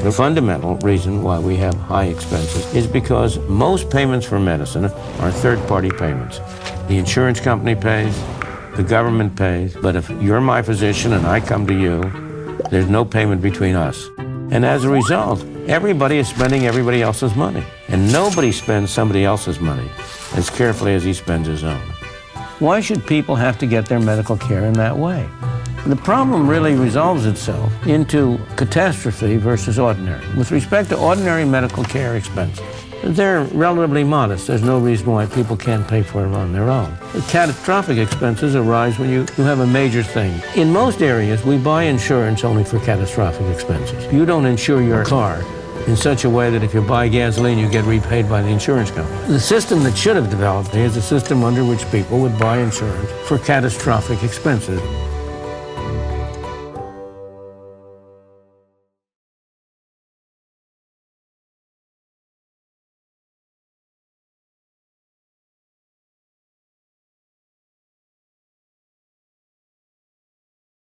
The fundamental reason why we have high expenses is because most payments for medicine are third-party payments. The insurance company pays, the government pays, but if you're my physician and I come to you, there's no payment between us. And as a result, everybody is spending everybody else's money. And nobody spends somebody else's money as carefully as he spends his own. Why should people have to get their medical care in that way? The problem really resolves itself into catastrophe versus ordinary. With respect to ordinary medical care expenses, they're relatively modest. There's no reason why people can't pay for it on their own. The catastrophic expenses arise when you have a major thing. In most areas, we buy insurance only for catastrophic expenses. You don't insure your car in such a way that if you buy gasoline, you get repaid by the insurance company. The system that should have developed is a system under which people would buy insurance for catastrophic expenses.